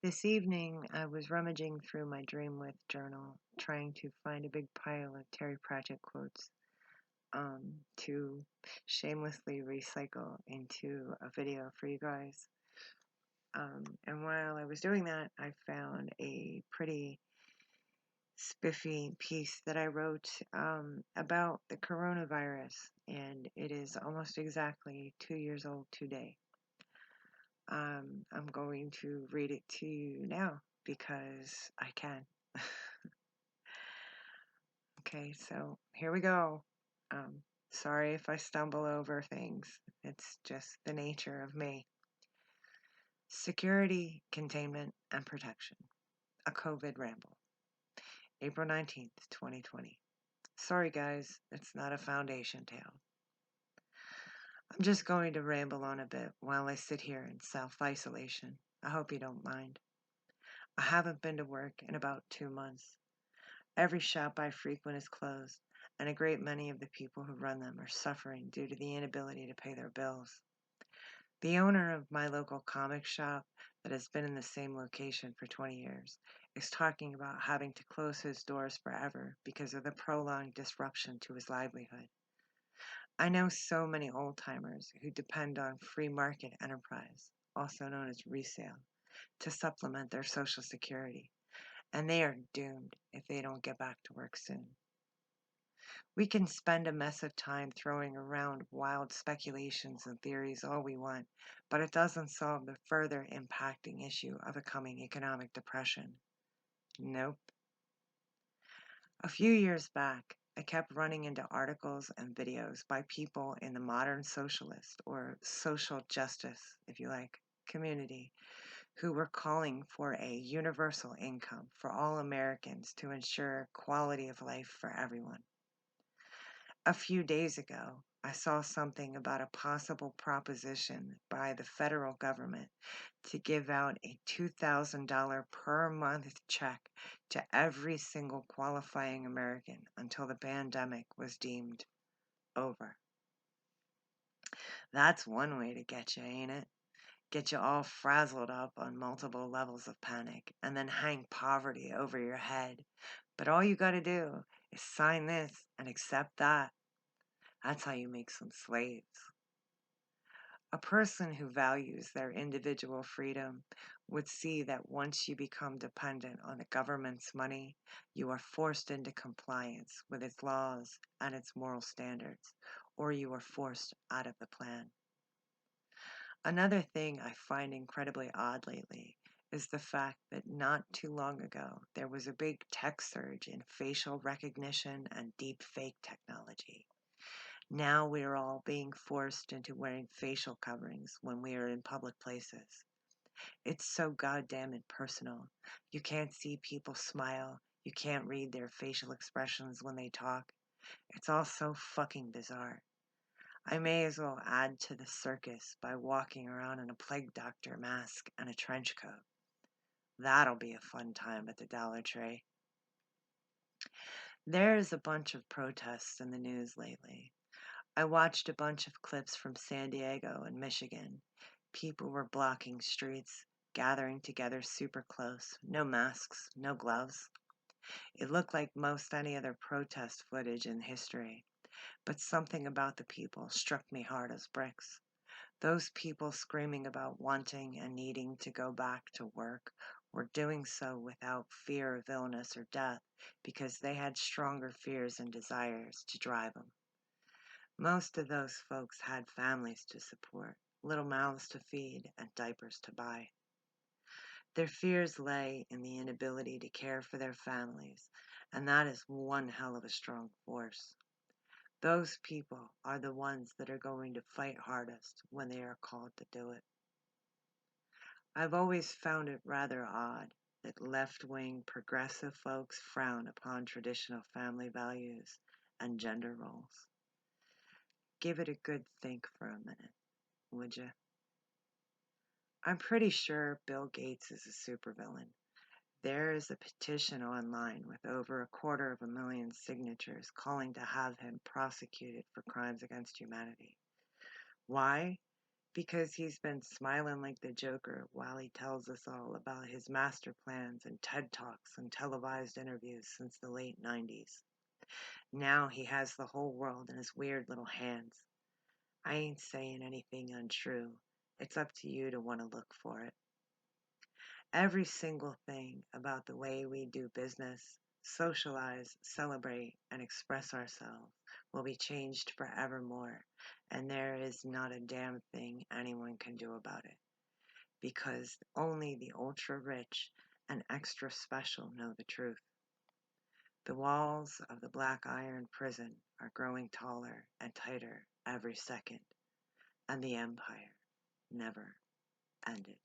This evening, I was rummaging through my Dream With journal, trying to find a big pile of Terry Pratchett quotes to shamelessly recycle into a video for you guys. And while I was doing that, I found a pretty spiffy piece that I wrote about the coronavirus, and it is almost exactly 2 years old today. I'm going to read it to you now because I can. Okay, so here we go. Um, Sorry if I stumble over things. It's just the nature of me. Security, containment, and protection. A COVID ramble. April 19th, 2020. Sorry, guys, it's not a foundation tale. I'm just going to ramble on a bit while I sit here in self-isolation. I hope you don't mind. I haven't been to work in about 2 months. Every shop I frequent is closed, and a great many of the people who run them are suffering due to the inability to pay their bills. The owner of my local comic shop that has been in the same location for 20 years is talking about having to close his doors forever because of the prolonged disruption to his livelihood. I know so many old-timers who depend on free market enterprise, also known as resale, to supplement their Social Security, and they are doomed if they don't get back to work soon. We can spend a mess of time throwing around wild speculations and theories all we want, but it doesn't solve the further impacting issue of a coming economic depression. Nope. A few years back, I kept running into articles and videos by people in the modern socialist or social justice, if you like, community who were calling for a universal income for all Americans to ensure quality of life for everyone. A few days ago, I saw something about a possible proposition by the federal government to give out a $2,000 per month check to every single qualifying American until the pandemic was deemed over. That's one way to get you, ain't it? Get you all frazzled up on multiple levels of panic and then hang poverty over your head. But all you gotta do is sign this and accept that. That's how you make some slaves. A person who values their individual freedom would see that once you become dependent on the government's money, you are forced into compliance with its laws and its moral standards, or you are forced out of the plan. Another thing I find incredibly odd lately is the fact that not too long ago there was a big tech surge in facial recognition and deep fake technology. Now we are all being forced into wearing facial coverings when we are in public places. It's so goddamn impersonal. You can't see people smile. You can't read their facial expressions when they talk. It's all so fucking bizarre. I may as well add to the circus by walking around in a plague doctor mask and a trench coat. That'll be a fun time at the Dollar Tree. There's a bunch of protests in the news lately. I watched a bunch of clips from San Diego and Michigan. People were blocking streets, gathering together super close, no masks, no gloves. It looked like most any other protest footage in history, but something about the people struck me hard as bricks. Those people screaming about wanting and needing to go back to work were doing so without fear of illness or death because they had stronger fears and desires to drive them. Most of those folks had families to support, little mouths to feed, and diapers to buy. Their fears lay in the inability to care for their families, and that is one hell of a strong force. Those people are the ones that are going to fight hardest when they are called to do it. I've always found it rather odd that left-wing progressive folks frown upon traditional family values and gender roles. Give it a good think for a minute, would you? I'm pretty sure Bill Gates is a supervillain. There is a petition online with over 250,000 signatures calling to have him prosecuted for crimes against humanity. Why? because he's been smiling like the Joker while he tells us all about his master plans and TED Talks and televised interviews since the late 90s. Now he has the whole world in his weird little hands. I ain't saying anything untrue. It's up to you to want to look for it. Every single thing about the way we do business, socialize, celebrate, and express ourselves will be changed forevermore, and there is not a damn thing anyone can do about it, because only the ultra rich and extra special know the truth. The walls of the black iron prison are growing taller and tighter every second, and the empire never ended.